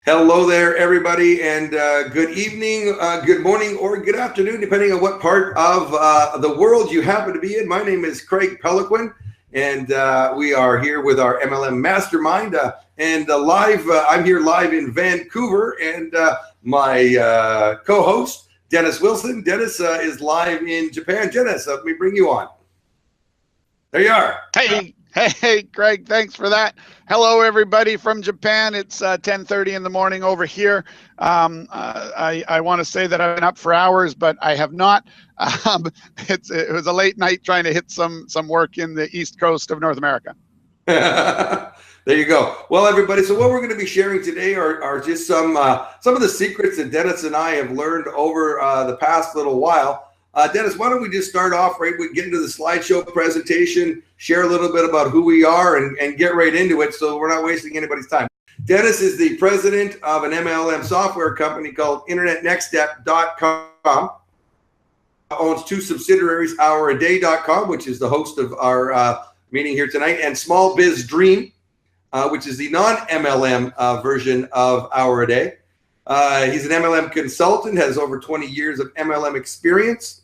Hello there, everybody, and good evening, good morning, or good afternoon, depending on what part of the world you happen to be in. My name is Craig Peliquin, and we are here with our MLM Mastermind, and live. I'm here live in Vancouver, and my co-host, Dennis Wilson. Dennis is live in Japan. Dennis, let me bring you on. There you are. Hey, Craig, thanks for that. Hello, everybody from Japan. It's 10:30 in the morning over here. I want to say that I've been up for hours, but I have not. It was a late night trying to hit some work in the East Coast of North America. There you go. Well, everybody, so what we're going to be sharing today are just some of the secrets that Dennis and I have learned over the past little while. Dennis, why don't we just start off right with getting to the slideshow presentation, share a little bit about who we are, and get right into it so we're not wasting anybody's time. Dennis is the president of an MLM software company called InternetNextStep.com. Owns two subsidiaries, HourAday.com, which is the host of our meeting here tonight, and Small Biz Dream, which is the non-MLM version of Hour a Day. He's an MLM consultant, has over 20 years of MLM experience,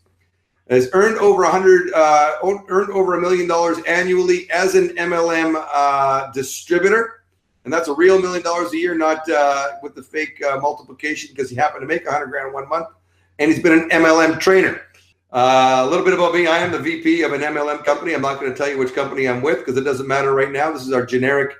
has earned over $1 million annually as an MLM distributor, and that's a real $1 million a year, not with the fake multiplication, because he happened to make $100,000 in 1 month. And he's been an MLM trainer. A little bit about me: I am the VP of an MLM company. I'm not going to tell you which company I'm with because it doesn't matter right now. This is our generic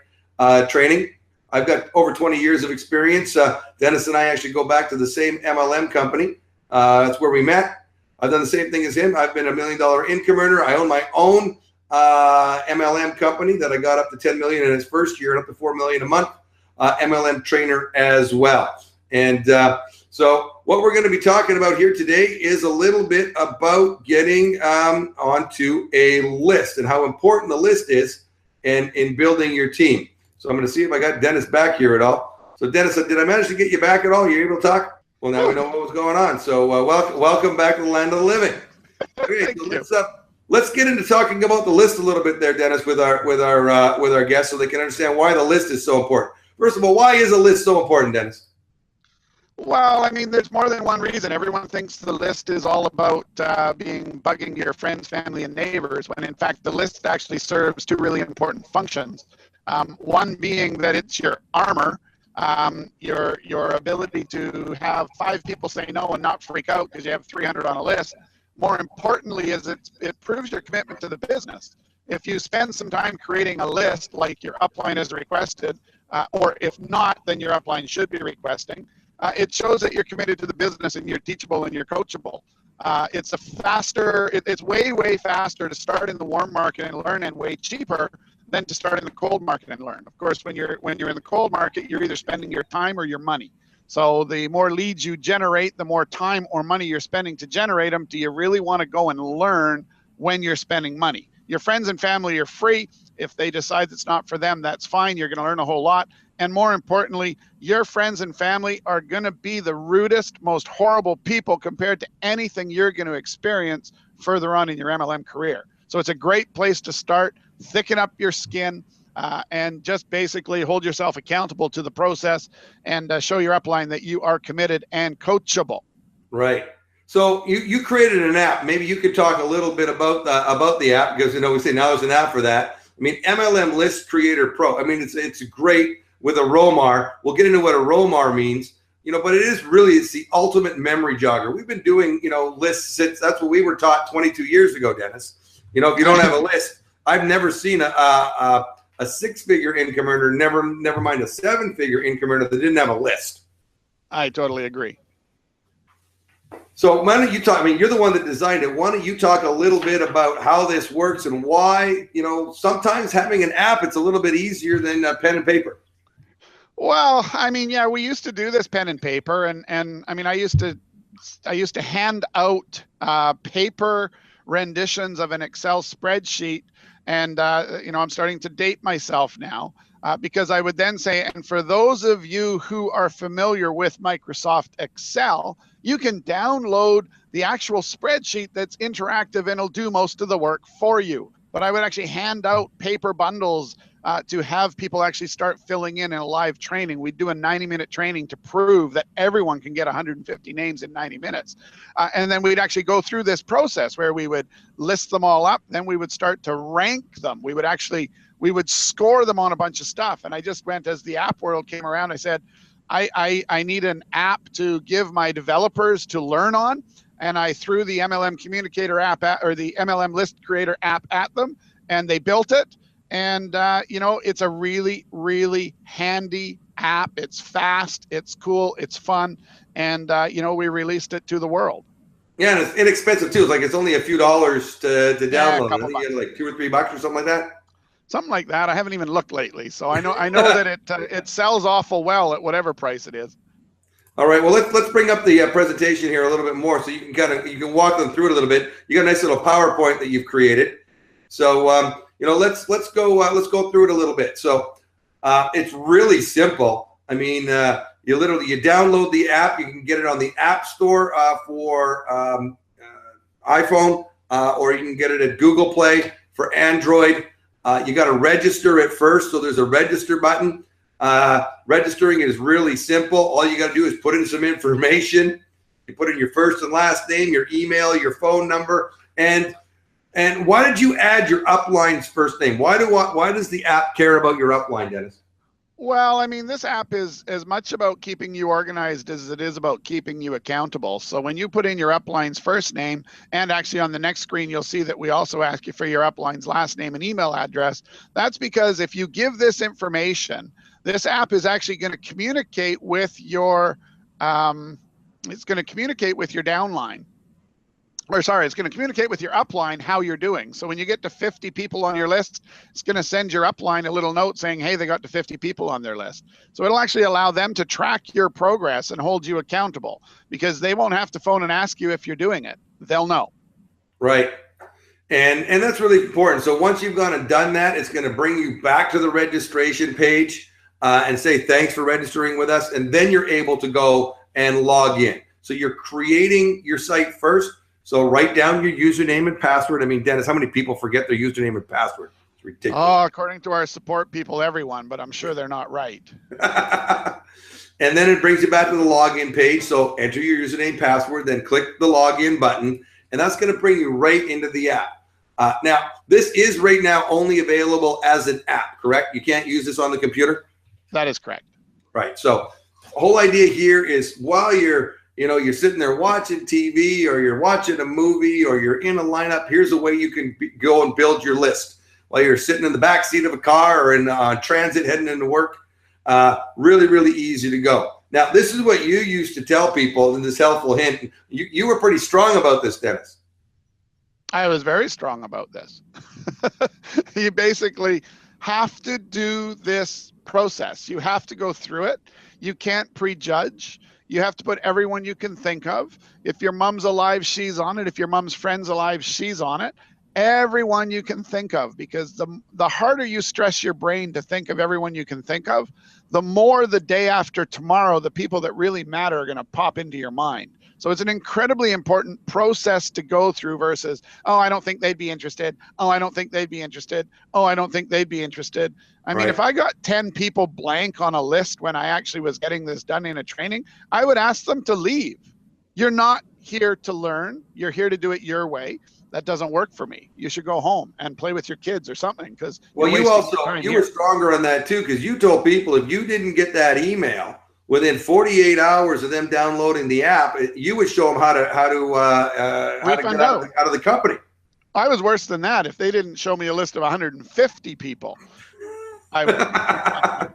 training. I've got over 20 years of experience. Dennis and I actually go back to the same MLM company. That's where we met. I've done the same thing as him. I've been $1 million income earner. I own my own MLM company that I got up to 10 million in its first year and up to 4 million a month. MLM trainer as well. And so what we're going to be talking about here today is a little bit about getting onto a list and how important the list is in building your team. So I'm going to see if I got Dennis back here at all. So Dennis, did I manage to get you back at all? You able to talk? Well, now we know what was going on. So welcome back to the land of the living. Okay, so let's get into talking about the list a little bit there, Dennis, with our guests, so they can understand why the list is so important. First of all, why is a list so important, Dennis? Well, I mean, there's more than one reason. Everyone thinks the list is all about bugging your friends, family, and neighbors, when in fact the list actually serves two really important functions. One being that it's your armor, your ability to have 5 people say no and not freak out because you have 300 on a list. More importantly, is it proves your commitment to the business. If you spend some time creating a list like your upline has requested, or if not, then your upline should be requesting, it shows that you're committed to the business and you're teachable and you're coachable. It's way faster to start in the warm market and learn, and way cheaper than to start in the cold market and learn. Of course, when you're in the cold market, you're either spending your time or your money. So the more leads you generate, the more time or money you're spending to generate them. Do you really want to go and learn when you're spending money? Your friends and family are free. If they decide it's not for them, that's fine. You're going to learn a whole lot. And more importantly, your friends and family are going to be the rudest, most horrible people compared to anything you're going to experience further on in your MLM career. So it's a great place to start. Thicken up your skin and just basically hold yourself accountable to the process, and show your upline that you are committed and coachable. Right. So you created an app. Maybe you could talk a little bit about the app, because we say now there's an app for that. I mean, MLM List Creator Pro. I mean, it's great with a ROMAR. We'll get into what a ROMAR means, but it's the ultimate memory jogger. We've been doing, lists since that's what we were taught 22 years ago, Dennis. If you don't have a list, I've never seen a 6-figure income earner, never mind a 7-figure income earner, that didn't have a list. I totally agree. So why don't you talk? I mean, you're the one that designed it. Why don't you talk a little bit about how this works and why, sometimes having an app, it's a little bit easier than pen and paper. Well, I mean, yeah, we used to do this pen and paper, and I mean, I used to hand out paper renditions of an Excel spreadsheet, and I'm starting to date myself now, because I would then say, and for those of you who are familiar with Microsoft Excel, you can download the actual spreadsheet that's interactive and it'll do most of the work for you. But I would actually hand out paper bundles to have people actually start filling in a live training. We'd do a 90-minute training to prove that everyone can get 150 names in 90 minutes. And then we'd actually go through this process where we would list them all up. Then we would start to rank them. We would score them on a bunch of stuff. And I just went, as the app world came around, I said, I need an app to give my developers to learn on. And I threw the MLM Communicator app or the MLM List Creator app at them, and they built it. And, it's a really, really handy app. It's fast, it's cool, it's fun. And, we released it to the world. Yeah, and it's inexpensive too. It's like it's only a few dollars to download. Yeah, I think you get like $2 or $3 or something like that. Something like that. I haven't even looked lately. So I know that it sells awful well at whatever price it is. All right, well, let's bring up the presentation here a little bit more, so you can walk them through it a little bit. You got a nice little PowerPoint that you've created, so let's go through it a little bit. So it's really simple. I mean, you download the app. You can get it on the App Store for iPhone, or you can get it at Google Play for Android. You got to register it first, so there's a register button. Registering is really simple. All you got to do is put in some information. You put in your first and last name, your email, your phone number, and why did you add your upline's first name? Why does the app care about your upline, Dennis? Well, I mean, this app is as much about keeping you organized as it is about keeping you accountable. So when you put in your upline's first name, and actually on the next screen, you'll see that we also ask you for your upline's last name and email address. That's because if you give this information, this app is actually going to communicate with your, downline. It's going to communicate with your upline how you're doing. So when you get to 50 people on your list, it's going to send your upline a little note saying, hey, they got to 50 people on their list. So it'll actually allow them to track your progress and hold you accountable, because they won't have to phone and ask you if you're doing it. They'll know. Right. And that's really important. So once you've gone and done that, it's going to bring you back to the registration page and say, thanks for registering with us. And then you're able to go and log in. So you're creating your site first. So write down your username and password. I mean, Dennis, how many people forget their username and password? It's ridiculous. Oh, according to our support people, everyone, but I'm sure they're not right. And then it brings you back to the login page. So enter your username, password, then click the login button, and that's going to bring you right into the app. Now, this is right now only available as an app, correct? You can't use this on the computer? That is correct. Right. So the whole idea here is while you're sitting there watching TV, or you're watching a movie, or you're in a lineup, here's a way you can go and build your list while you're sitting in the back seat of a car or in transit heading into work. Really, really easy to go. Now, this is what you used to tell people in this helpful hint. You were pretty strong about this, Dennis. I was very strong about this. You basically have to do this process. You have to go through it. You can't prejudge. You have to put everyone you can think of. If your mom's alive, she's on it. If your mom's friend's alive, she's on it. Everyone you can think of, because the harder you stress your brain to think of everyone you can think of, the more the day after tomorrow, the people that really matter are going to pop into your mind. So it's an incredibly important process to go through versus, oh, I don't think they'd be interested. Oh, I don't think they'd be interested. Oh, I don't think they'd be interested. I mean, if I got 10 people blank on a list when I actually was getting this done in a training, I would ask them to leave. You're not here to learn. You're here to do it your way. That doesn't work for me. You should go home and play with your kids or something. Because you were stronger on that too, because you told people if you didn't get that email within 48 hours of them downloading the app, you would show them how to get out of the company. I was worse than that. If they didn't show me a list of 150 people, I would.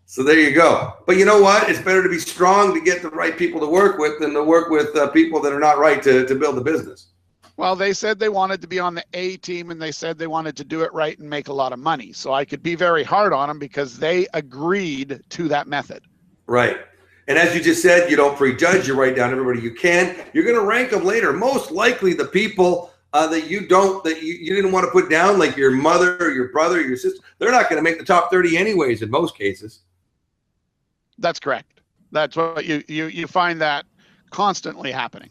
So there you go. But you know what? It's better to be strong to get the right people to work with than to work with people that are not right to build the business. Well, they said they wanted to be on the A team, and they said they wanted to do it right and make a lot of money. So I could be very hard on them because they agreed to that method. Right. And as you just said, you don't prejudge. You write down everybody you can. You're going to rank them later. Most likely the people that you didn't want to put down, like your mother or your brother or your sister, they're not going to make the top 30 anyways in most cases. That's correct. That's what you find that constantly happening.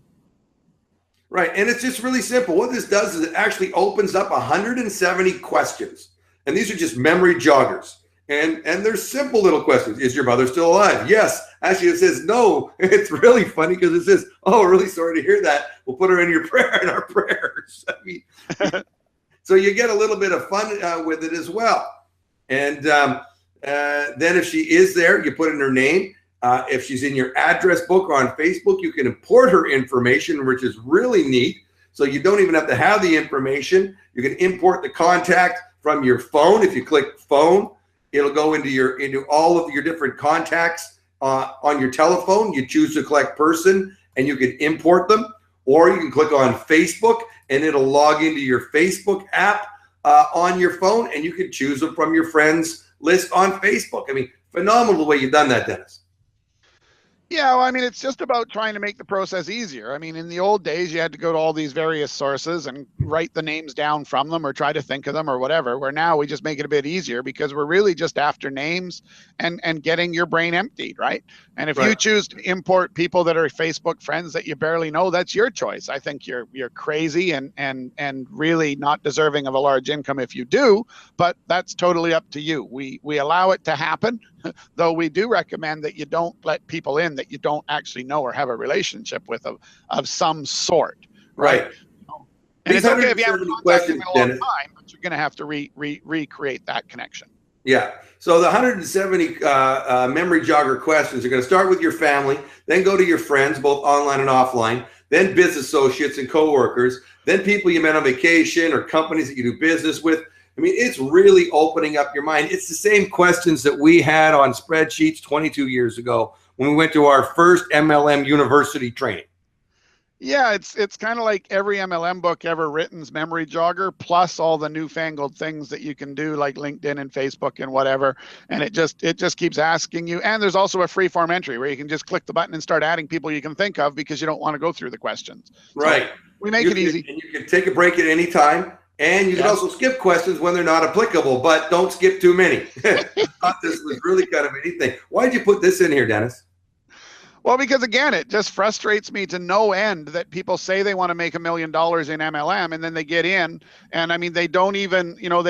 Right. And it's just really simple. What this does is it actually opens up 170 questions. And these are just memory joggers. And they're simple little questions. Is your mother still alive? Yes. Actually, it says no. It's really funny because it says, oh, really sorry to hear that. We'll put her in our prayers. I mean, so you get a little bit of fun with it as well. And then if she is there, you put in her name. If she's in your address book or on Facebook, you can import her information, which is really neat. So you don't even have to have the information. You can import the contact from your phone. If you click phone, it'll go into all of your different contacts on your telephone. You choose the correct person and you can import them, or you can click on Facebook and it'll log into your Facebook app on your phone, and you can choose them from your friends list on Facebook. I mean, phenomenal the way you've done that, Dennis. Yeah, well, I mean, it's just about trying to make the process easier. I mean, in the old days, you had to go to all these various sources and write the names down from them or try to think of them or whatever, where now we just make it a bit easier because we're really just after names and getting your brain emptied, right? And if you choose to import people that are Facebook friends that you barely know, that's your choice. I think you're crazy and really not deserving of a large income if you do, but that's totally up to you. We allow it to happen, though we do recommend that you don't let people in that you don't actually know or have a relationship with of some sort, right? And it's okay if you haven't contacted them in a long time, but you're going to have to recreate that connection. Yeah. So the 170 memory jogger questions are going to start with your family, then go to your friends, both online and offline, then business associates and coworkers, then people you met on vacation or companies that you do business with. I mean, it's really opening up your mind. It's the same questions that we had on spreadsheets 22 years ago when we went to our first MLM university training. Yeah, it's kind of like every MLM book ever written's memory jogger, plus all the newfangled things that you can do like LinkedIn and Facebook and whatever. And it just keeps asking you. And there's also a free form entry where you can just click the button and start adding people you can think of because you don't want to go through the questions. Right. So we make it easy. And you can take a break at any time. And you can also skip questions when they're not applicable, but don't skip too many. I thought this was really kind of a neat thing. Why did you put this in here, Dennis? Well, because again, it just frustrates me to no end that people say they want to make $1 million in MLM and then they get in, and I mean, they don't even do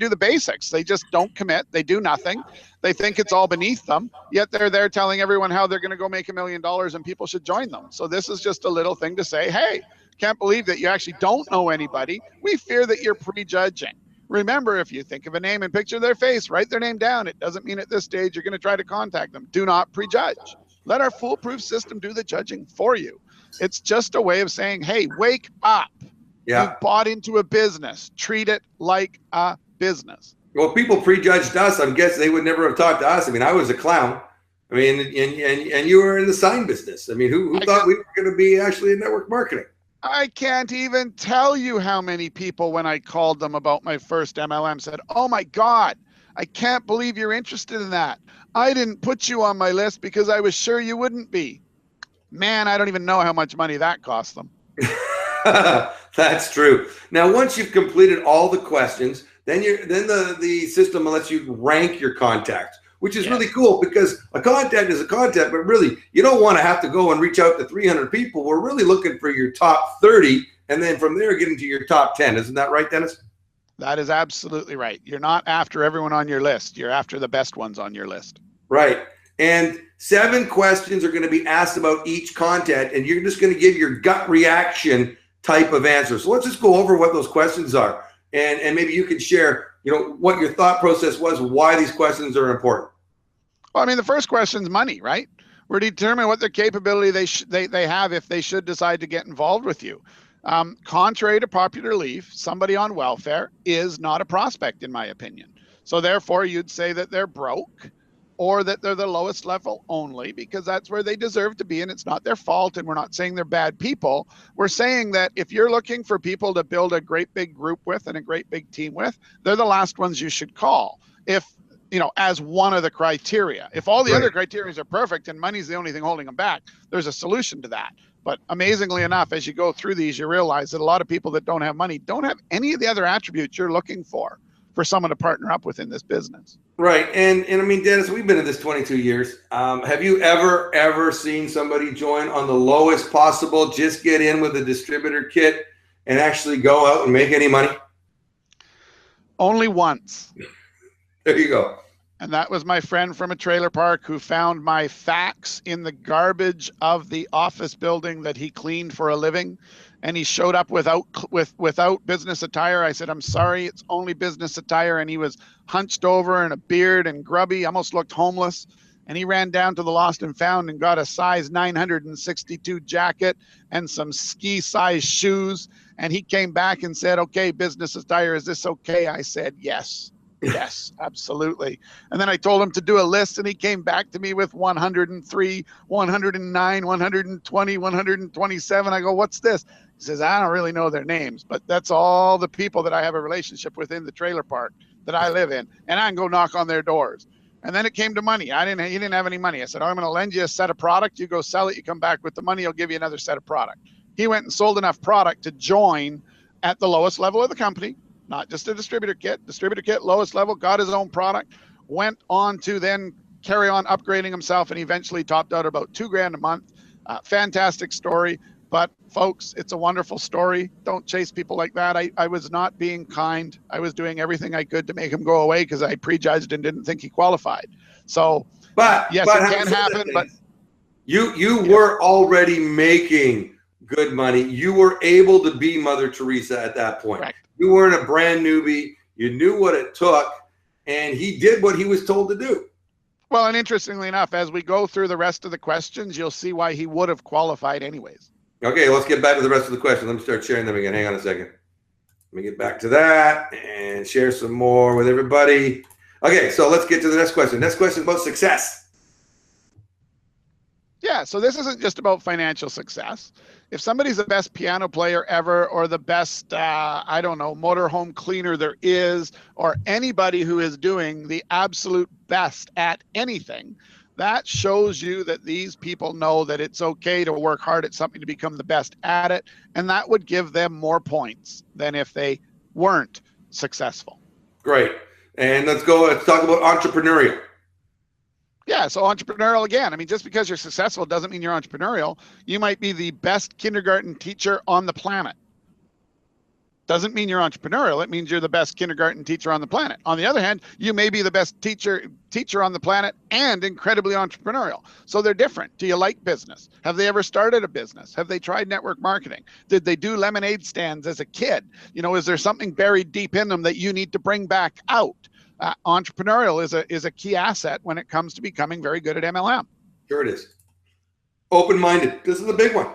the basics. They just don't commit. They do nothing. They think it's all beneath them, yet they're there telling everyone how they're going to go make $1 million and people should join them. So this is just a little thing to say, hey, can't believe that you actually don't know anybody. We fear that you're prejudging. Remember, if you think of a name and picture their face, write their name down. It doesn't mean at this stage you're going to try to contact them. Do not prejudge. Let our foolproof system do the judging for you. It's just a way of saying, hey, wake up. Yeah. You bought into a business. Treat it like a business. Well, people prejudged us. I'm guessing they would never have talked to us. I mean, I was a clown. I mean, and you were in the sign business. I mean, who thought we were going to be actually in network marketing? I can't even tell you how many people, when I called them about my first MLM, said, oh my God, I can't believe you're interested in that. I didn't put you on my list because I was sure you wouldn't be. Man, I don't even know how much money that cost them. That's true. Now, once you've completed all the questions, then the system lets you rank your contacts, which is really cool because a contact is a contact, but really you don't want to have to go and reach out to 300 people. We're really looking for your top 30 and then from there get into your top 10. Isn't that right, Dennis? That is absolutely right. You're not after everyone on your list. You're after the best ones on your list. Right. And 7 questions are going to be asked about each contact, and you're just going to give your gut reaction type of answer. So let's just go over what those questions are. And maybe you can share, what your thought process was, why these questions are important. Well, I mean, the first question is money, right? We're determining what their capability they have if they should decide to get involved with you. Contrary to popular belief, somebody on welfare is not a prospect, in my opinion. So therefore, you'd say that they're broke or that they're the lowest level only because that's where they deserve to be and it's not their fault. And we're not saying they're bad people. We're saying that if you're looking for people to build a great big group with and a great big team with, they're the last ones you should call. If as one of the criteria. If all the other criteria are perfect and money's the only thing holding them back, there's a solution to that. But amazingly enough, as you go through these, you realize that a lot of people that don't have money don't have any of the other attributes you're looking for someone to partner up with in this business. Right. And I mean, Dennis, we've been in this 22 years. Have you ever seen somebody join on the lowest possible, just get in with a distributor kit and actually go out and make any money? Only once. There you go. And that was my friend from a trailer park who found my fax in the garbage of the office building that he cleaned for a living. And he showed up without business attire. I said, I'm sorry, it's only business attire. And he was hunched over and a beard and grubby, almost looked homeless. And he ran down to the Lost and Found and got a size 962 jacket and some ski size shoes. And he came back and said, okay, business attire, is this okay? I said, yes. Yes, absolutely. And then I told him to do a list, and he came back to me with 103, 109, 120, 127. I go, what's this? He says, I don't really know their names, but that's all the people that I have a relationship with in the trailer park that I live in, and I can go knock on their doors. And then it came to money. He didn't have any money. I said, I'm going to lend you a set of product. You go sell it. You come back with the money. I'll give you another set of product. He went and sold enough product to join at the lowest level of the company. Not just a distributor kit, lowest level, got his own product, went on to then carry on upgrading himself, and eventually topped out about $2,000 a month. Fantastic story. But folks, it's a wonderful story. Don't chase people like that. I was not being kind. I was doing everything I could to make him go away because I prejudged and didn't think he qualified. So, yes, it can happen. But you were already making good money. You were able to be Mother Teresa at that point. Correct. You weren't a brand newbie. You knew what it took, and he did what he was told to do. Well, and interestingly enough, as we go through the rest of the questions, you'll see why he would have qualified anyways. Okay, let's get back to the rest of the questions. Let me start sharing them again. Hang on a second. Let me get back to that and share some more with everybody. Okay, so let's get to the next question. Next question is about success. Yeah, so this isn't just about financial success. If somebody's the best piano player ever, or the best, motorhome cleaner there is, or anybody who is doing the absolute best at anything, that shows you that these people know that it's okay to work hard at something to become the best at it, and that would give them more points than if they weren't successful. Great. And let's talk about entrepreneurial. Yeah, so entrepreneurial again. I mean, just because you're successful doesn't mean you're entrepreneurial. You might be the best kindergarten teacher on the planet. Doesn't mean you're entrepreneurial. It means you're the best kindergarten teacher on the planet. On the other hand, you may be the best teacher on the planet and incredibly entrepreneurial. So they're different. Do you like business? Have they ever started a business? Have they tried network marketing? Did they do lemonade stands as a kid? Is there something buried deep in them that you need to bring back out? Entrepreneurial is a key asset when it comes to becoming very good at MLM. Sure it is. Open-minded. This is the big one.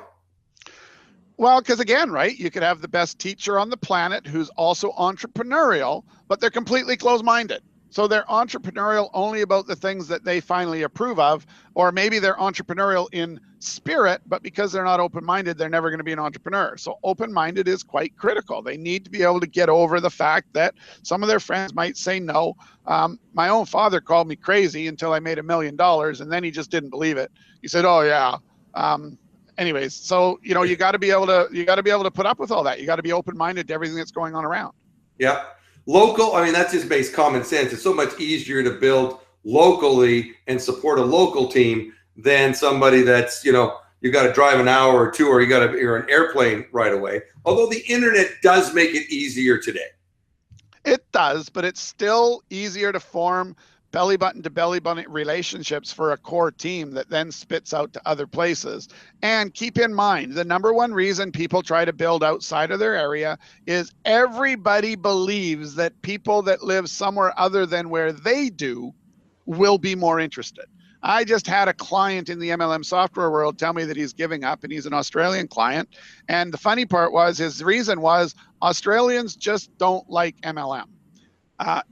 Well, because again, right, you could have the best teacher on the planet who's also entrepreneurial, but they're completely closed-minded. So they're entrepreneurial only about the things that they finally approve of, or maybe they're entrepreneurial in spirit, but because they're not open-minded, they're never going to be an entrepreneur. So open-minded is quite critical. They need to be able to get over the fact that some of their friends might say no. My own father called me crazy until I made $1 million, and then he just didn't believe it. He said, "Oh yeah." Anyways, so you got to be able to put up with all that. You got to be open-minded to everything that's going on around. Yeah. Local, I mean, that's just based common sense. It's so much easier to build locally and support a local team than somebody that's, you got to drive an hour or two, or you're an airplane right away. Although the internet does make it easier today. It does, but it's still easier to form belly button to belly button relationships for a core team that then spits out to other places. And keep in mind, the number one reason people try to build outside of their area is everybody believes that people that live somewhere other than where they do will be more interested. I just had a client in the MLM software world tell me that he's giving up, and he's an Australian client. And the funny part was, his reason was Australians just don't like MLM.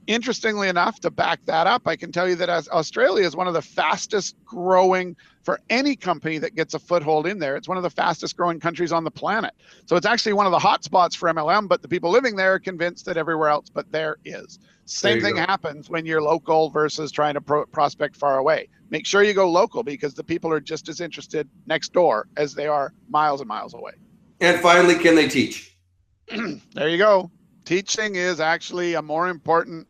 Interestingly enough, to back that up, I can tell you that as Australia is one of the fastest growing for any company that gets a foothold in there. It's one of the fastest growing countries on the planet. So it's actually one of the hot spots for MLM, but the people living there are convinced that everywhere else but there is. Same thing happens when you're local versus trying to prospect far away. Make sure you go local, because the people are just as interested next door as they are miles and miles away. And finally, can they teach? There you go. Teaching is actually a more important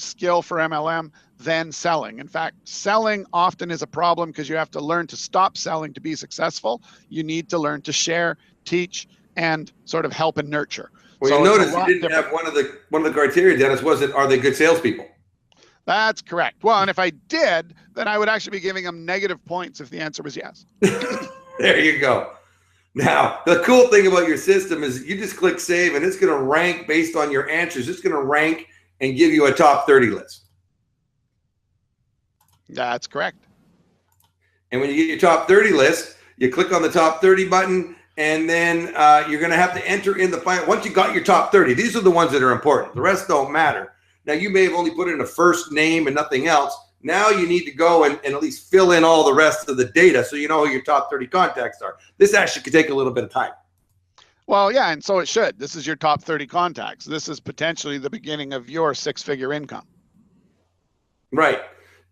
skill for MLM than selling. In fact, selling often is a problem because you have to learn to stop selling to be successful. You need to learn to share, teach, and sort of help and nurture. Well, So you it's a notice you lot didn't different. have one of the criteria, Dennis, was it, are they good salespeople? That's correct. Well, and if I did, then I would actually be giving them negative points if the answer was yes. There you go. Now, the cool thing about your system is you just click save and it's going to rank based on your answers. It's going to rank and give you a top 30 list. That's correct. And when you get your top 30 list, you click on the top 30 button, and then you're going to have to enter in the final. Once you got your top 30, these are the ones that are important. The rest don't matter. Now, you may have only put in a first name and nothing else. Now you need to go and at least fill in all the rest of the data so you know who your top 30 contacts are. This actually could take a little bit of time. Well, yeah, and so it should. This is your top 30 contacts. This is potentially the beginning of your six-figure income. Right.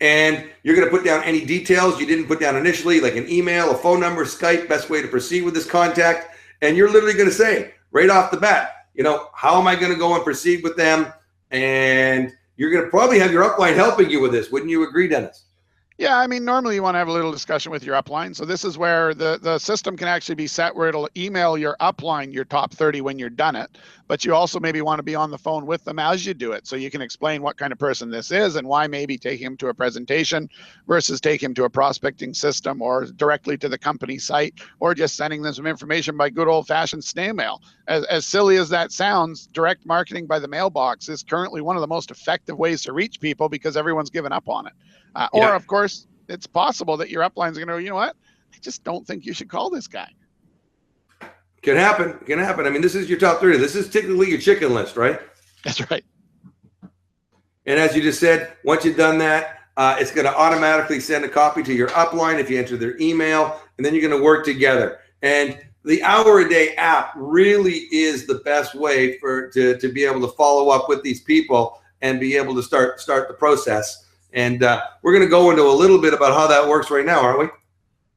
And you're going to put down any details you didn't put down initially, like an email, a phone number, Skype, best way to proceed with this contact. And you're literally going to say right off the bat, you know, how am I going to go and proceed with them? And you're going to probably have your upline helping you with this. Wouldn't you agree, Dennis? Yeah, I mean, normally you want to have a little discussion with your upline. So this is where the system can actually be set where it'll email your upline your top 30 when you're done it. But you also maybe want to be on the phone with them as you do it. So you can explain what kind of person this is and why maybe take him to a presentation versus take him to a prospecting system or directly to the company site or just sending them some information by good old fashioned snail mail. As silly as that sounds, direct marketing by the mailbox is currently one of the most effective ways to reach people because everyone's given up on it. Or, of course, it's possible that your upline's going to go, you know what? I just don't think you should call this guy. Can happen. Can happen. I mean, this is your top 30. This is typically your chicken list, right? That's right. And as you just said, once you've done that, it's going to automatically send a copy to your upline if you enter their email, and then you're going to work together. And the hour-a-day app really is the best way to be able to follow up with these people and be able to start the process. And we're going to go into a little bit about how that works right now, aren't we?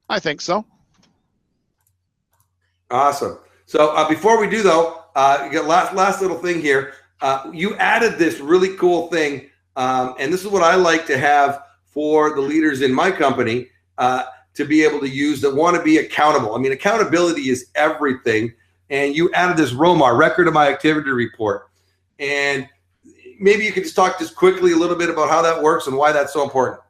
I think so. Awesome. So before we do, though, you got last little thing here. You added this really cool thing, and this is what I like to have for the leaders in my company to be able to use that want to be accountable. I mean, accountability is everything. And you added this ROMAR, Record of My Activity Report. And maybe you could just talk just quickly a little bit about how that works and why that's so important.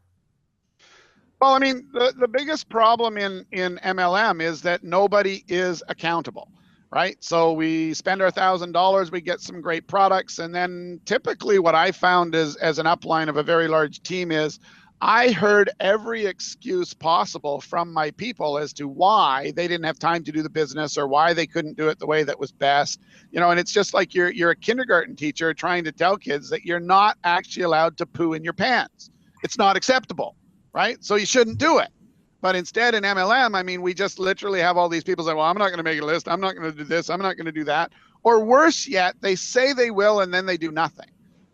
Well, I mean, the biggest problem in MLM is that nobody is accountable, right? So we spend our $1,000, we get some great products, and then typically what I found is, as an upline of a very large team, is I heard every excuse possible from my people as to why they didn't have time to do the business or why they couldn't do it the way that was best. You know, and it's just like you're a kindergarten teacher trying to tell kids that you're not actually allowed to poo in your pants. It's not acceptable, right? So you shouldn't do it. But instead in MLM, I mean, we just literally have all these people say, well, I'm not going to make a list. I'm not going to do this. I'm not going to do that. Or worse yet, they say they will and then they do nothing.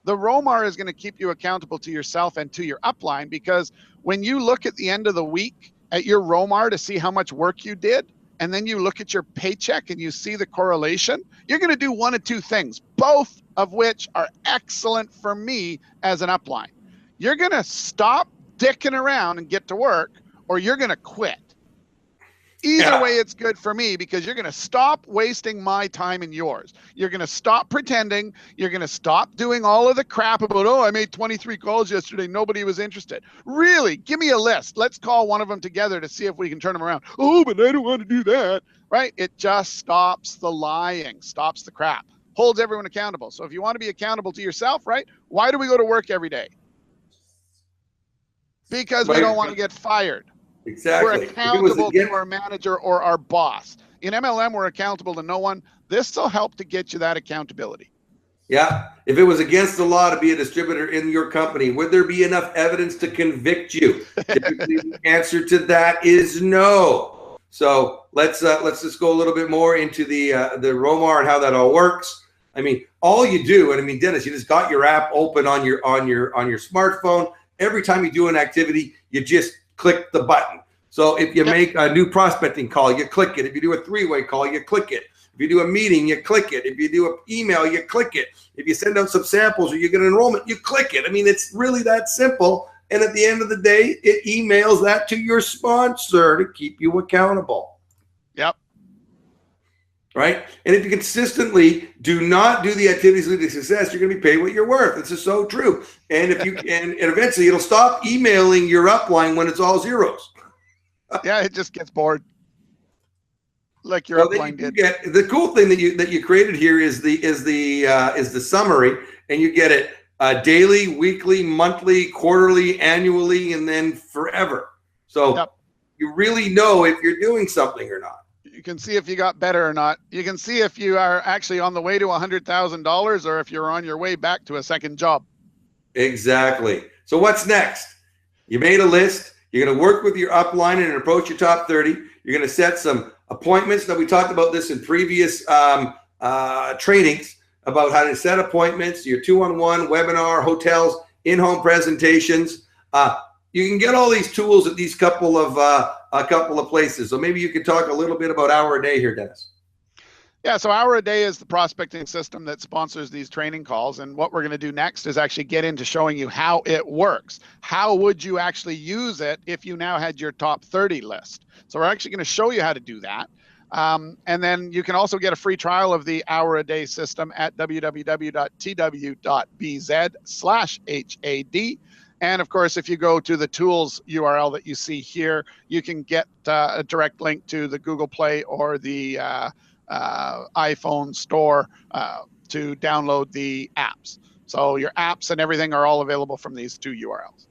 The ROMAR is going to keep you accountable to yourself and to your upline, because when you look at the end of the week at your ROMAR to see how much work you did, and then you look at your paycheck and you see the correlation, you're going to do one of two things, both of which are excellent for me as an upline. You're going to stop dicking around and get to work, or you're going to quit. Either way, it's good for me because you're going to stop wasting my time and yours. You're going to stop pretending. You're going to stop doing all of the crap about, oh, I made 23 calls yesterday. Nobody was interested. Really, give me a list. Let's call one of them together to see if we can turn them around. Oh, but I don't want to do that. Right? It just stops the lying, stops the crap, holds everyone accountable. So if you want to be accountable to yourself, right? Why do we go to work every day? Because we don't want to get fired. Exactly. We're accountable to our manager or our boss. In MLM, we're accountable to no one. This will help to get you that accountability. Yeah. If it was against the law to be a distributor in your company, would there be enough evidence to convict you? Typically, the answer to that is no. So let's just go a little bit more into the ROMAR and how that all works. I mean, all you do, and I mean, Dennis, you just got your app open on your smartphone. Every time you do an activity, you just click the button. So if you make a new prospecting call, you click it. If you do a three-way call, you click it. If you do a meeting, you click it. If you do an email, you click it. If you send out some samples or you get an enrollment, you click it. I mean, it's really that simple. And at the end of the day, it emails that to your sponsor to keep you accountable. Yep. right? And if you consistently do not do the activities leading to success, you're going to be paid what you're worth. This is so true. And if you and eventually it'll stop emailing your upline when it's all zeros. Yeah, it just gets bored. Like your So upline did. Get the cool thing that you created here is the summary, and you get it daily, weekly, monthly, quarterly, annually, and then forever. So Yep. you really know if you're doing something or not. You can see if you got better or not. You can see if you are actually on the way to $100,000 or if you're on your way back to a second job. Exactly. So what's next? You made a list. You're going to work with your upline and approach your top 30. You're going to set some appointments. Now, we talked about this in previous trainings about how to set appointments, your 2-on-1, webinar, hotels, in-home presentations. You can get all these tools at these couple of places. So maybe you could talk a little bit about Hour a Day here, Dennis. Yeah, so Hour a Day is the prospecting system that sponsors these training calls. And what we're going to do next is actually get into showing you how it works. How would you actually use it if you now had your top 30 list? So we're actually going to show you how to do that. And then you can also get a free trial of the Hour a Day system at www.tw.bz/HAD. And of course, if you go to the tools URL that you see here, you can get a direct link to the Google Play or the iPhone store to download the apps. So your apps and everything are all available from these two URLs.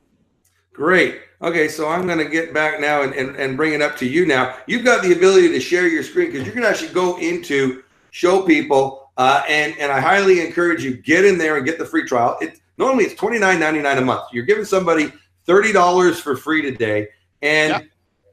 Great. Okay, so I'm going to get back now and bring it up to you now. You've got the ability to share your screen because you can actually go into show people, and I highly encourage you, get in there and get the free trial. Normally it's $29.99 a month. You're giving somebody $30 for free today. And yeah.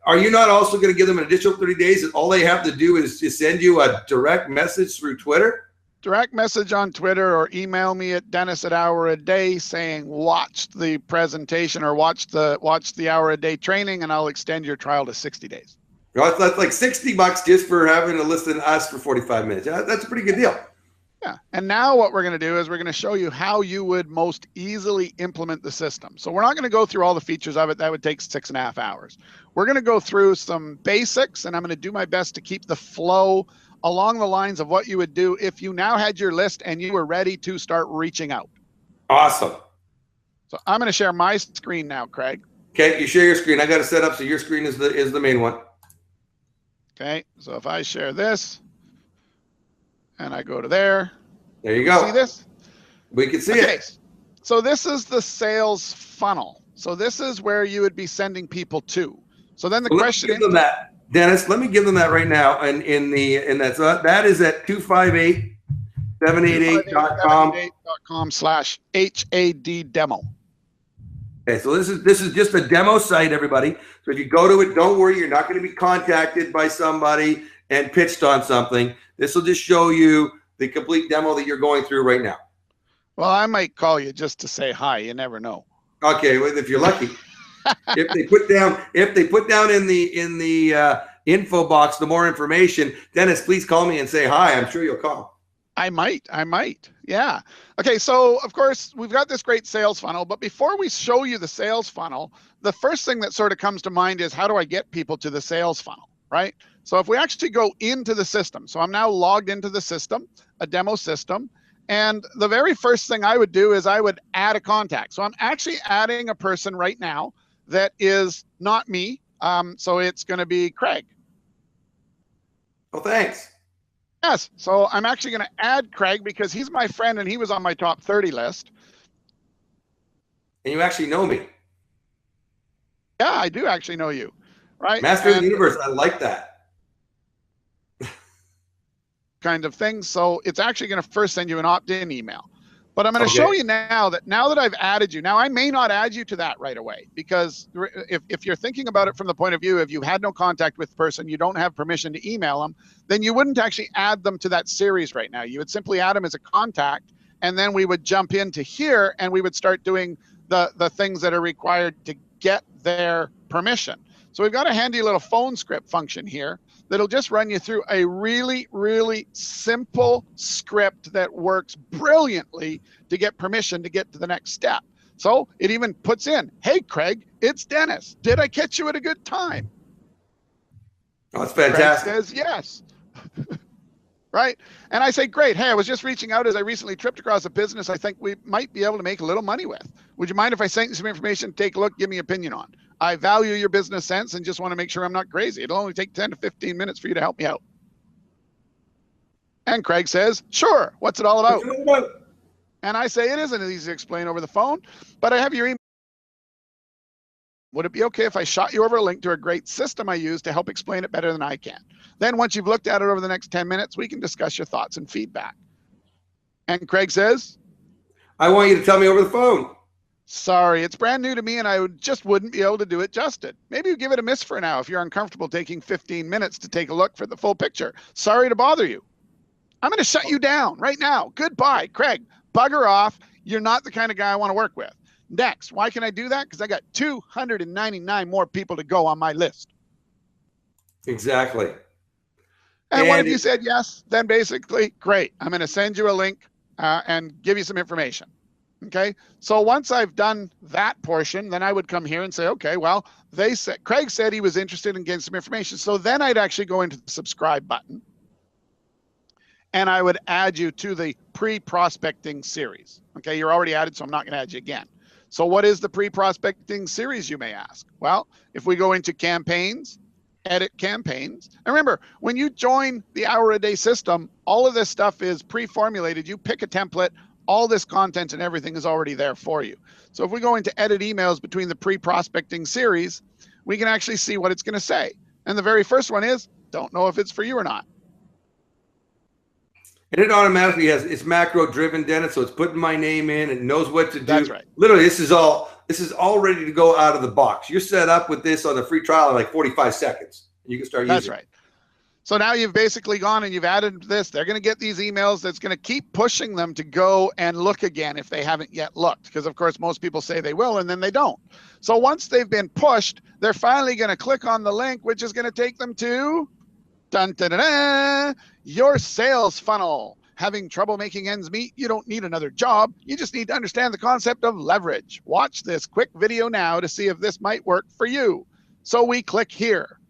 Are you not also going to give them an additional 30 days? All they have to do is just send you a direct message through Twitter? Direct message on Twitter or email me at Dennis@HourAday saying watch the presentation or watch the Hour a Day training, and I'll extend your trial to 60 days. Well, that's like $60 just for having to listen to us for 45 minutes. Yeah, that's a pretty good deal. Yeah. And now what we're going to do is we're going to show you how you would most easily implement the system. So we're not going to go through all the features of it. That would take 6.5 hours. We're going to go through some basics, and I'm going to do my best to keep the flow along the lines of what you would do if you now had your list and you were ready to start reaching out. Awesome. So I'm going to share my screen now, Craig. Okay, you share your screen. I got to set up so your screen is the main one. Okay, so if I share this and I go to there. There you go. See this? We can see it. So this is the sales funnel. So this is where you would be sending people to. So then the question is, Dennis, let me give them that right now. And that is at 258-788.com/HAD demo. Okay, so this is just a demo site, everybody. So if you go to it, don't worry, you're not going to be contacted by somebody and pitched on something. This will just show you the complete demo that you're going through right now. Well, I might call you just to say hi. You never know. Okay, well, if you're lucky. if they put down in the info box the more information, Dennis, please call me and say hi. I'm sure you'll call. I might. Yeah. Okay. So of course we've got this great sales funnel, but before we show you the sales funnel, the first thing that sort of comes to mind is how do I get people to the sales funnel, right? So if we actually go into the system, so I'm now logged into the system, a demo system, and the very first thing I would do is I would add a contact. So I'm actually adding a person right now that is not me. So it's going to be Craig. Well, thanks. Yes. So I'm actually going to add Craig because he's my friend and he was on my top 30 list. And you actually know me. Yeah, I do actually know you. Right. Master of the universe. I like that. Kind of thing. So it's actually going to first send you an opt-in email. But I'm going to show you now that I've added you. Now, I may not add you to that right away because if you're thinking about it from the point of view, if you had no contact with the person, you don't have permission to email them, then you wouldn't actually add them to that series right now. You would simply add them as a contact, and then we would jump into here and we would start doing the things that are required to get their permission. So we've got a handy little phone script function here that'll just run you through a really, really simple script that works brilliantly to get permission to get to the next step. So it even puts in, hey, Craig, it's Dennis. Did I catch you at a good time? Oh, that's fantastic. Craig says yes. right? And I say, great. Hey, I was just reaching out as I recently tripped across a business I think we might be able to make a little money with. Would you mind if I sent you some information, take a look, give me an opinion on? I value your business sense and just want to make sure I'm not crazy. It'll only take 10 to 15 minutes for you to help me out. And Craig says, sure, what's it all about? And I say, it isn't easy to explain over the phone, but I have your email. Would it be okay if I shot you over a link to a great system I use to help explain it better than I can? Then once you've looked at it over the next 10 minutes, we can discuss your thoughts and feedback. And Craig says, I want you to tell me over the phone. Sorry, it's brand new to me and I just wouldn't be able to do it justice. Maybe you give it a miss for now if you're uncomfortable taking 15 minutes to take a look for the full picture. Sorry to bother you. I'm going to shut you down right now. Goodbye, Craig. Bugger off. You're not the kind of guy I want to work with. Next. Why can I do that? Because I got 299 more people to go on my list. Exactly. And what if you said yes? Then basically, great. I'm going to send you a link and give you some information. Okay. So once I've done that portion, then I would come here and say, okay, well, Craig said he was interested in getting some information. So then I'd actually go into the subscribe button and I would add you to the pre-prospecting series. Okay. You're already added, so I'm not going to add you again. So what is the pre-prospecting series, you may ask? Well, if we go into campaigns, edit campaigns. And remember, when you join the hour-a-day system, all of this stuff is pre-formulated. You pick a template, all this content and everything is already there for you. So if we go into edit emails between the pre-prospecting series, we can actually see what it's going to say. And the very first one is, don't know if it's for you or not. And it automatically it's macro driven, Dennis. So it's putting my name in and knows what to do. That's right. Literally, this is all ready to go out of the box. You're set up with this on the free trial in like 45 seconds. And you can start using it. That's right. So now you've basically gone and you've added this. They're going to get these emails. That's going to keep pushing them to go and look again if they haven't yet looked. Because, of course, most people say they will and then they don't. So once they've been pushed, they're finally going to click on the link, which is going to take them to your sales funnel. Having trouble making ends meet? You don't need another job. You just need to understand the concept of leverage. Watch this quick video now to see if this might work for you. So we click here.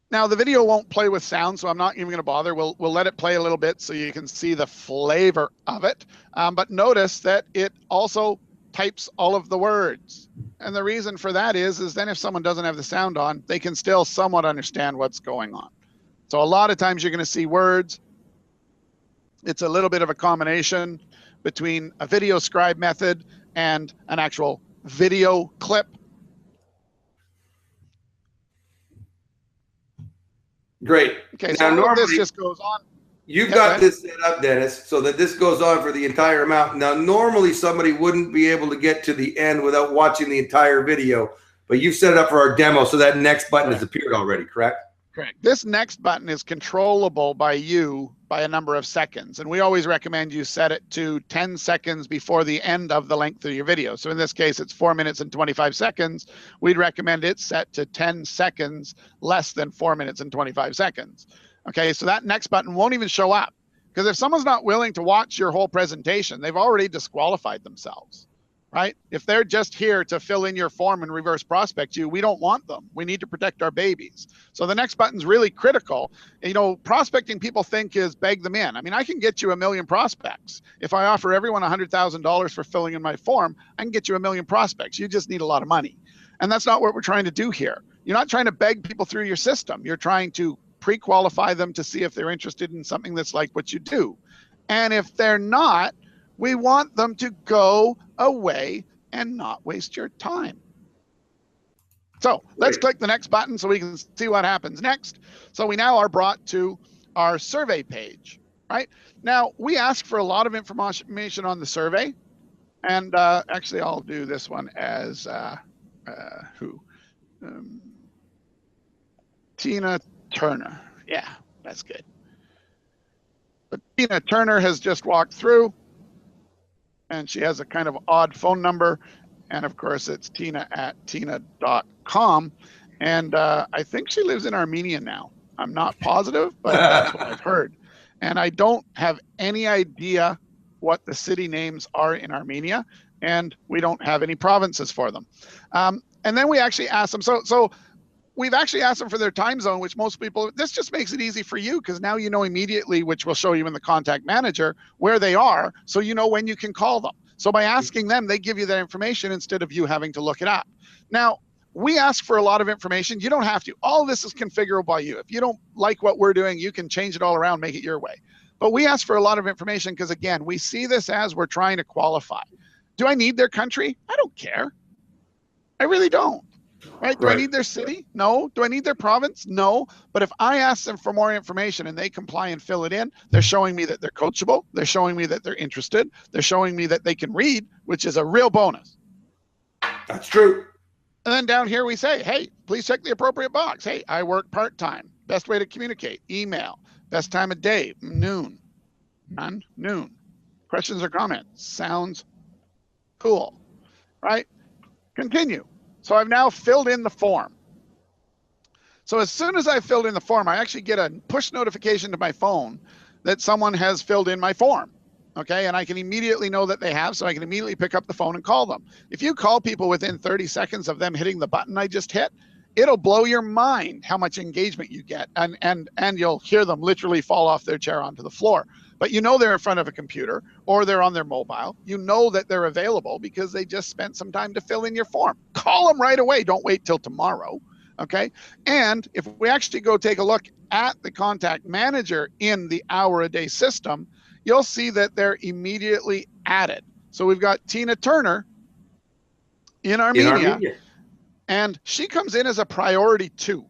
Now the video won't play with sound, so I'm not even going to bother. We'll let it play a little bit so you can see the flavor of it. But notice that it also types all of the words. And the reason for that is then if someone doesn't have the sound on, they can still somewhat understand what's going on. So a lot of times you're going to see words. It's a little bit of a combination between a video scribe method and an actual video clip. Great. Okay, so normally this just goes on. You've got this set up, Dennis, so that this goes on for the entire amount. Now, normally somebody wouldn't be able to get to the end without watching the entire video, but you've set it up for our demo, so that next button has appeared already, correct? Correct. This next button is controllable by you by a number of seconds. And we always recommend you set it to 10 seconds before the end of the length of your video. So in this case, it's 4 minutes and 25 seconds. We'd recommend it set to 10 seconds, less than 4 minutes and 25 seconds. Okay, so that next button won't even show up. Because if someone's not willing to watch your whole presentation, they've already disqualified themselves. Right? If they're just here to fill in your form and reverse prospect you, we don't want them. We need to protect our babies. So the next button's really critical. You know, prospecting people think is beg them in. I mean, I can get you 1 million prospects. If I offer everyone $100,000 for filling in my form, I can get you 1 million prospects. You just need a lot of money. And that's not what we're trying to do here. You're not trying to beg people through your system. You're trying to pre-qualify them to see if they're interested in something that's like what you do. And if they're not, we want them to go away and not waste your time. So let's click the next button so we can see what happens next. So we now are brought to our survey page, right? Now we ask for a lot of information on the survey. And actually I'll do this one as Tina Turner. Yeah, that's good. But Tina Turner has just walked through. And she has a kind of odd phone number. And of course, it's tina@tina.com. And I think she lives in Armenia now. I'm not positive, but that's what I've heard. And I don't have any idea what the city names are in Armenia. And we don't have any provinces for them. And then we actually ask them. So we've actually asked them for their time zone, which most people, this just makes it easy for you because now you know immediately, which we'll show you in the contact manager, where they are, so you know when you can call them. So by asking them, they give you that information instead of you having to look it up. Now, we ask for a lot of information. You don't have to. All of this is configurable by you. If you don't like what we're doing, you can change it all around, make it your way. But we ask for a lot of information because, again, we see this as we're trying to qualify. Do I need their country? I don't care. I really don't. Right? Do I need their city? No. Do I need their province? No. But if I ask them for more information and they comply and fill it in, they're showing me that they're coachable. They're showing me that they're interested. They're showing me that they can read, which is a real bonus. That's true. And then down here we say, hey, please check the appropriate box. Hey, I work part-time. Best way to communicate, email. Best time of day, noon. None, noon. Questions or comments? Sounds cool, right? Continue. So I've now filled in the form. So as soon as I filled in the form, I actually get a push notification to my phone that someone has filled in my form. Okay, and I can immediately know that they have, so I can immediately pick up the phone and call them. If you call people within 30 seconds of them hitting the button I just hit, it'll blow your mind how much engagement you get, and you'll hear them literally fall off their chair onto the floor. But you know they're in front of a computer or they're on their mobile. You know that they're available because they just spent some time to fill in your form. Call them right away. Don't wait till tomorrow. Okay. And if we actually go take a look at the contact manager in the hour-a-day system, you'll see that they're immediately added. So we've got Tina Turner in Armenia, and she comes in as a priority 2.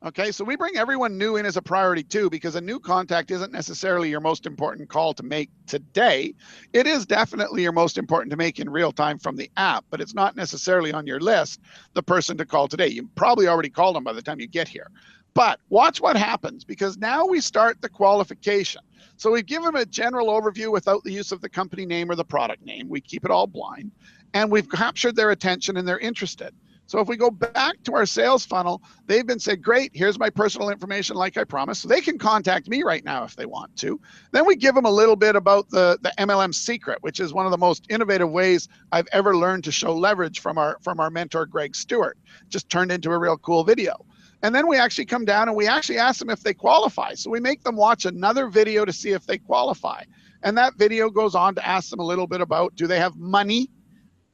Okay, so we bring everyone new in as a priority 2 because a new contact isn't necessarily your most important call to make today. It is definitely your most important to make in real time from the app, but it's not necessarily on your list, the person to call today. You probably already called them by the time you get here. But watch what happens, because now we start the qualification. So we give them a general overview without the use of the company name or the product name. We keep it all blind, and we've captured their attention and they're interested. So if we go back to our sales funnel, they've been said, great, here's my personal information like I promised. So they can contact me right now if they want to. Then we give them a little bit about the MLM secret, which is one of the most innovative ways I've ever learned to show leverage from our mentor, Greg Stewart. Just turned into a real cool video. And then we actually come down and we actually ask them if they qualify. So we make them watch another video to see if they qualify. And that video goes on to ask them a little bit about, do they have money?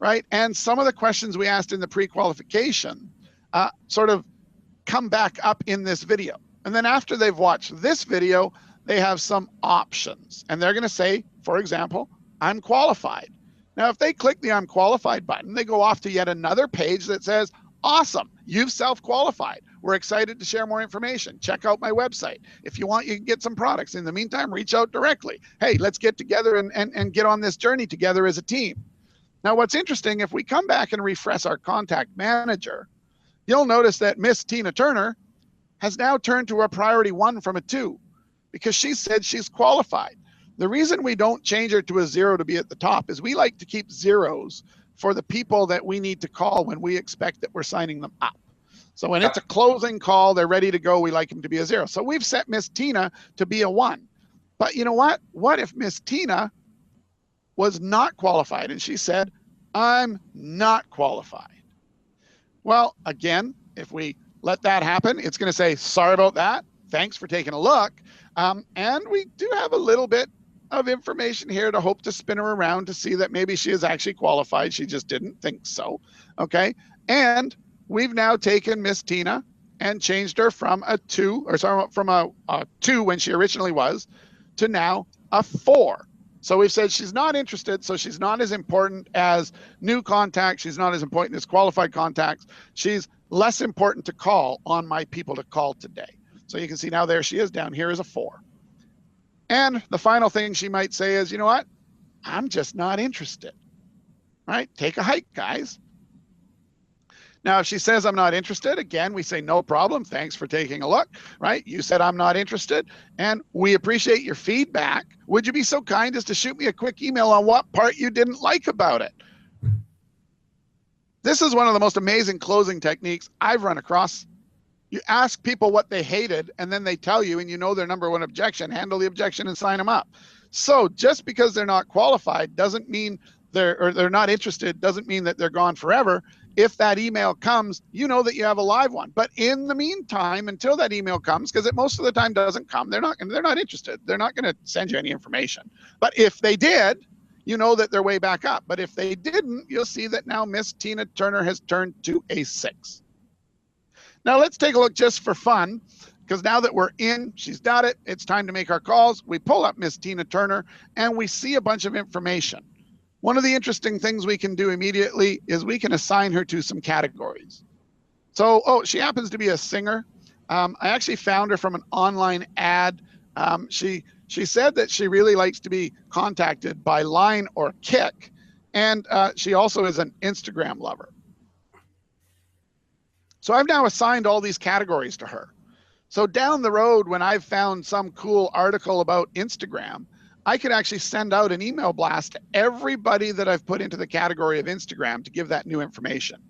Right? And some of the questions we asked in the pre-qualification sort of come back up in this video. And then after they've watched this video, they have some options. And they're going to say, for example, I'm qualified. Now, if they click the I'm qualified button, they go off to yet another page that says, awesome, you've self-qualified. We're excited to share more information. Check out my website. If you want, you can get some products. In the meantime, reach out directly. Hey, let's get together and get on this journey together as a team. Now, what's interesting, if we come back and refresh our contact manager, you'll notice that Miss Tina Turner has now turned to a priority 1 from a 2 because she said she's qualified. The reason we don't change her to a 0 to be at the top is we like to keep zeros for the people that we need to call when we expect that we're signing them up. So when it's a closing call, they're ready to go, we like them to be a 0. So we've set Miss Tina to be a 1. But you know what? What if Miss Tina was not qualified and she said, I'm not qualified? Well, again, if we let that happen, it's going to say, sorry about that. Thanks for taking a look. And we do have a little bit of information here to hope to spin her around to see that maybe she is actually qualified. She just didn't think so. Okay. And we've now taken Miss Tina and changed her from a 2, or sorry, from a 2 when she originally was, to now a 4. So we've said she's not interested, so she's not as important as new contacts. She's not as important as qualified contacts. She's less important to call on my people to call today. So you can see now there she is down here as a 4. And the final thing she might say is, you know what? I'm just not interested. Right? Take a hike, guys. Now, if she says I'm not interested, again, we say no problem. Thanks for taking a look, right? You said I'm not interested, and we appreciate your feedback. Would you be so kind as to shoot me a quick email on what part you didn't like about it? This is one of the most amazing closing techniques I've run across. You ask people what they hated, and then they tell you, and you know their number 1 objection, handle the objection and sign them up. So just because they're not qualified doesn't mean they're not interested, doesn't mean that they're gone forever. if that email comes, you know that you have a live one. But in the meantime, until that email comes, because it most of the time doesn't come, they're not interested. They're not going to send you any information. But if they did, you know that they're way back up. But if they didn't, you'll see that now Miss Tina Turner has turned to a 6. Now let's take a look just for fun, because now that we're in, she's done it, it's time to make our calls. We pull up Miss Tina Turner and we see a bunch of information. One of the interesting things we can do immediately is we can assign her to some categories. So, she happens to be a singer. I actually found her from an online ad. She said that she really likes to be contacted by Line or Kick, and she also is an Instagram lover. So I've now assigned all these categories to her. So down the road, when I've found some cool article about Instagram, I could actually send out an email blast to everybody that I've put into the category of Instagram to give that new information.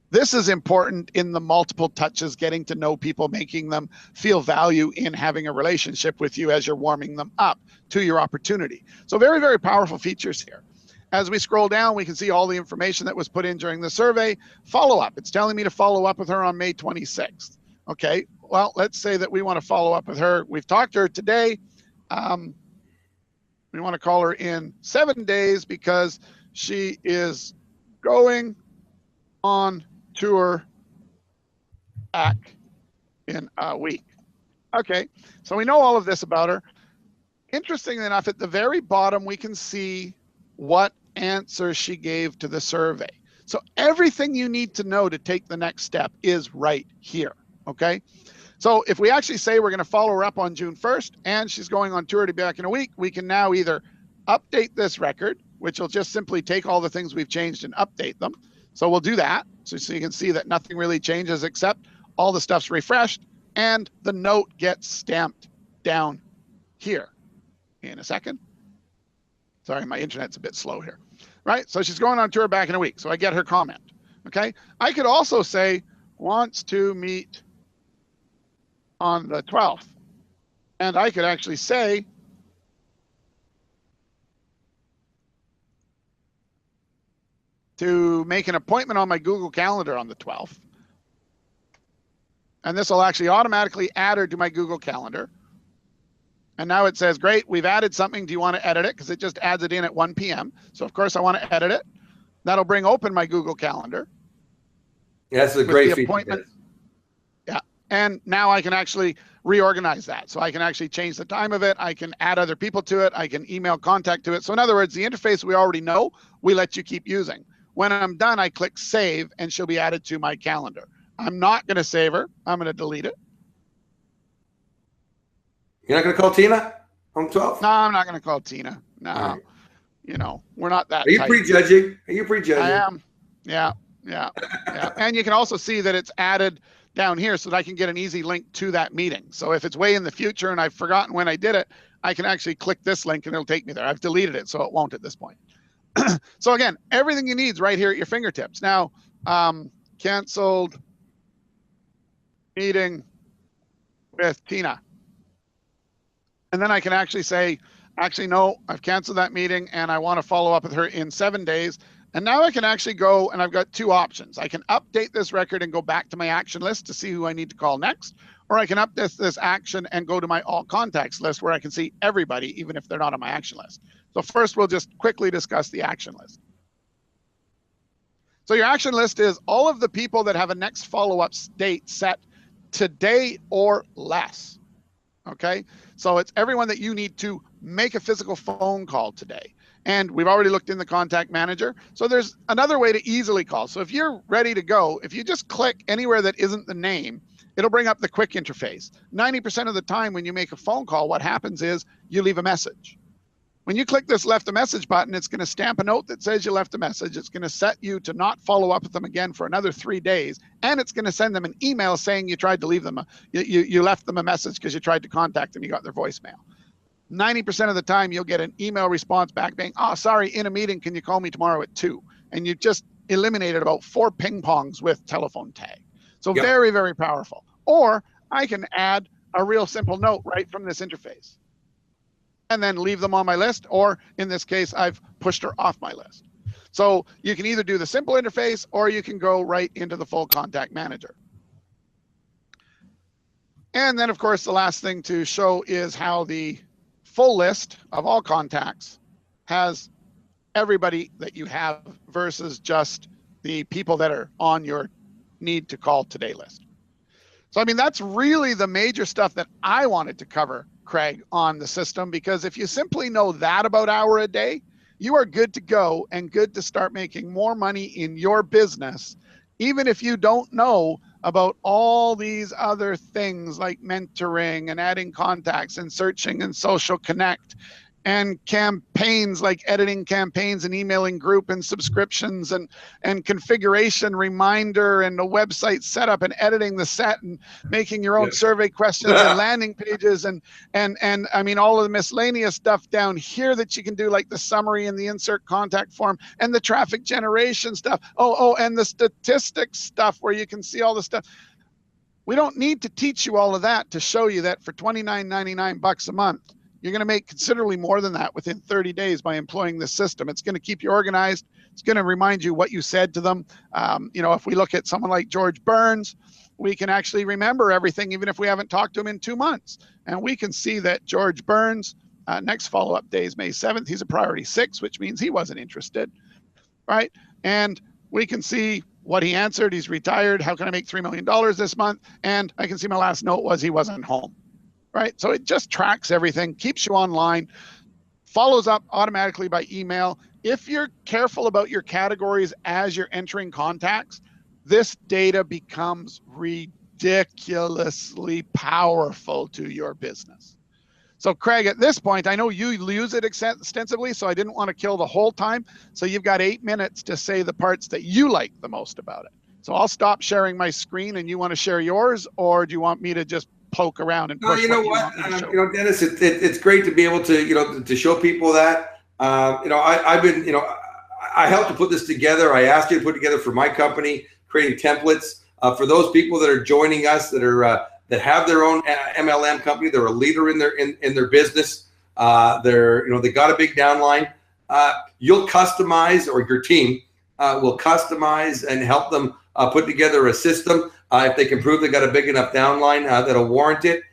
This is important in the multiple touches, getting to know people, making them feel value in having a relationship with you as you're warming them up to your opportunity. So very, very powerful features here. As we scroll down, we can see all the information that was put in during the survey. Follow up. It's telling me to follow up with her on May 26th. Okay, well, let's say that we want to follow up with her. We've talked to her today. We want to call her in 7 days because she is going on tour back in a week. Okay, so we know all of this about her. Interestingly enough, at the very bottom, we can see what answer she gave to the survey. So everything you need to know to take the next step is right here, okay? So if we actually say we're going to follow her up on June 1st and she's going on tour to be back in a week, we can now either update this record, which will just simply take all the things we've changed and update them. So we'll do that. So you can see that nothing really changes except all the stuff's refreshed and the note gets stamped down here. In a second. Sorry, my internet's a bit slow here. Right? So she's going on tour back in a week. So I get her comment. Okay. I could also say wants to meet on the 12th. And I could actually say to make an appointment on my Google Calendar on the 12th. And this will actually automatically add her to my Google Calendar. And now it says, great, we've added something. Do you want to edit it? Because it just adds it in at 1 p.m. So, of course, I want to edit it. That'll bring open my Google Calendar. Yeah, that's a great feature. Yeah. And now I can actually reorganize that. So I can actually change the time of it. I can add other people to it. I can email contact to it. So in other words, the interface we already know, we let you keep using. When I'm done, I click save and she'll be added to my calendar. I'm not going to save her. I'm going to delete it. You're not going to call Tina on 12? No, I'm not going to call Tina. No, right. You know, we're not that. Are you prejudging? Are you prejudging? I am. Yeah. And you can also see that it's added down here so that I can get an easy link to that meeting. So if it's way in the future and I've forgotten when I did it, I can actually click this link and it'll take me there. I've deleted it, so it won't at this point. So again, everything you need is right here at your fingertips. Now, canceled meeting with Tina. And then I can actually say, actually, no, I've canceled that meeting and I want to follow up with her in 7 days. And now I can actually go and I've got 2 options. I can update this record and go back to my action list to see who I need to call next, or I can update this action and go to my all contacts list where I can see everybody, even if they're not on my action list. So first, we'll just quickly discuss the action list. So your action list is all of the people that have a next follow-up date set today or less. Okay, so it's everyone that you need to make a physical phone call today. And we've already looked in the contact manager. So there's another way to easily call. So if you're ready to go, if you just click anywhere that isn't the name, it'll bring up the quick interface. 90% of the time when you make a phone call, what happens is you leave a message. When you click this left a message button, it's going to stamp a note that says you left a message. It's going to set you to not follow up with them again for another 3 days. And it's going to send them an email saying you tried to leave them, you left them a message because you tried to contact them, you got their voicemail. 90% of the time you'll get an email response back saying, oh, sorry, in a meeting, can you call me tomorrow at 2? And you just eliminated about 4 ping pongs with telephone tag. So yep. Very, very powerful. Or I can add a real simple note right from this interface and then leave them on my list, or in this case, I've pushed her off my list. So you can either do the simple interface or you can go right into the full contact manager. And then, of course, the last thing to show is how the full list of all contacts has everybody that you have versus just the people that are on your need to call today list. So, I mean, that's really the major stuff that I wanted to cover, Craig, on the system, because if you simply know that about hour a day, you are good to go and good to start making more money in your business, even if you don't know about all these other things like mentoring and adding contacts and searching and social connect and campaigns like editing campaigns and emailing group and subscriptions and configuration reminder and a website setup and editing the set and making your own survey questions and landing pages and I mean all of the miscellaneous stuff down here that you can do, like the summary and the insert contact form and the traffic generation stuff. Oh, and the statistics stuff where you can see all the stuff. We don't need to teach you all of that to show you that for $29.99 a month, you're going to make considerably more than that within 30 days by employing this system. It's going to keep you organized. It's going to remind you what you said to them. You know, if we look at someone like George Burns, we can actually remember everything, even if we haven't talked to him in 2 months. And we can see that George Burns, next follow-up day is May 7th. He's a priority 6, which means he wasn't interested, right? And we can see what he answered. He's retired. How can I make $3 million this month? And I can see my last note was he wasn't home. Right? So it just tracks everything, keeps you online, follows up automatically by email. If you're careful about your categories as you're entering contacts, this data becomes ridiculously powerful to your business. So Craig, at this point, I know you use it extensively, so I didn't want to kill the whole time. So you've got 8 minutes to say the parts that you like the most about it. So I'll stop sharing my screen and you want to share yours, or do you want me to just poke around and push? No, you know what? You know, Dennis, it's great to be able to, you know, to show people that. You know, I've been, you know, I helped to put this together. I asked you to put together for my company, creating templates for those people that are joining us, that are that have their own MLM company. They're a leader in their business. They're, you know, they got a big downline. You'll customize, or your team will customize and help them put together a system. If they can prove they got a big enough downline that'll warrant it.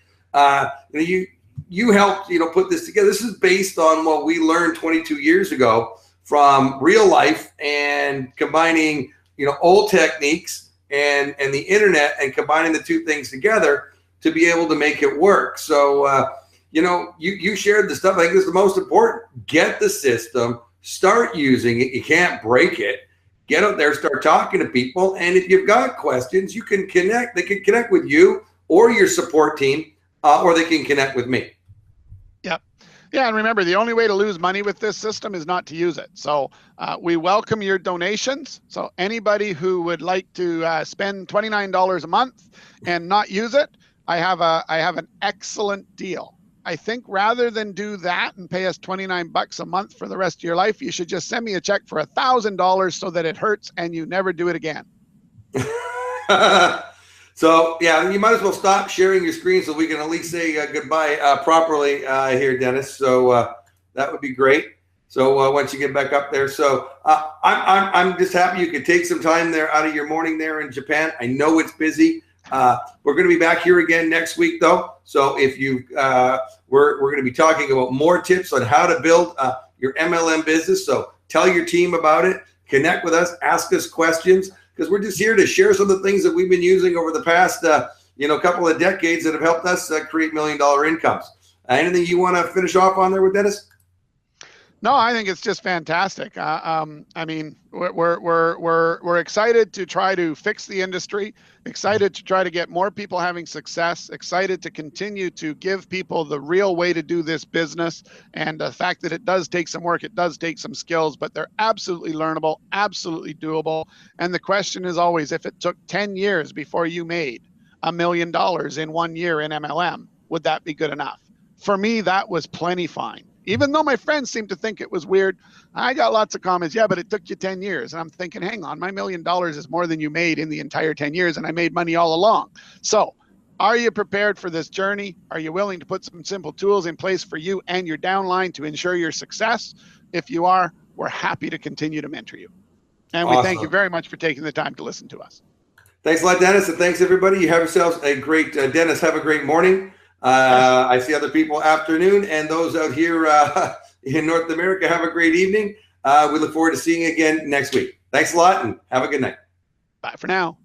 You helped, you know, put this together. This is based on what we learned 22 years ago from real life, and combining, you know, old techniques and the internet, and combining the two things together to be able to make it work. So, you know, you shared the stuff. I think is the most important. Get the system, start using it. You can't break it. Get out there, start talking to people. And if you've got questions, you can connect. They can connect with you or your support team, or they can connect with me. Yep. Yeah, and remember, the only way to lose money with this system is not to use it. So we welcome your donations. So anybody who would like to spend $29 a month and not use it, I have an excellent deal. I think rather than do that and pay us $29 a month for the rest of your life, you should just send me a check for $1,000 so that it hurts and you never do it again. So yeah, you might as well stop sharing your screen so we can at least say goodbye properly here, Dennis. So that would be great. So once you get back up there, so I'm just happy you could take some time there out of your morning there in Japan. I know it's busy. We're going to be back here again next week, though. So if you, we're going to be talking about more tips on how to build your MLM business. So tell your team about it, connect with us, ask us questions, because we're just here to share some of the things that we've been using over the past, you know, couple of decades that have helped us create $1 million incomes. Anything you want to finish off on there with, Dennis? No, I think it's just fantastic. I mean, we're excited to try to fix the industry, excited to try to get more people having success, excited to continue to give people the real way to do this business. And the fact that it does take some work, it does take some skills, but they're absolutely learnable, absolutely doable. And the question is always, if it took 10 years before you made $1 million in 1 year in MLM, would that be good enough? For me, that was plenty fine. Even though my friends seem to think it was weird, I got lots of comments. Yeah, but it took you 10 years. And I'm thinking, hang on, my $1 million is more than you made in the entire 10 years. And I made money all along. So are you prepared for this journey? Are you willing to put some simple tools in place for you and your downline to ensure your success? If you are, we're happy to continue to mentor you. And we thank you very much for taking the time to listen to us. Thanks a lot, Dennis, and thanks everybody. You have yourselves a great Dennis. Have a great morning. I see other people afternoon, and those out here in North America have a great evening. We look forward to seeing you again next week. Thanks a lot, and have a good night. Bye for now.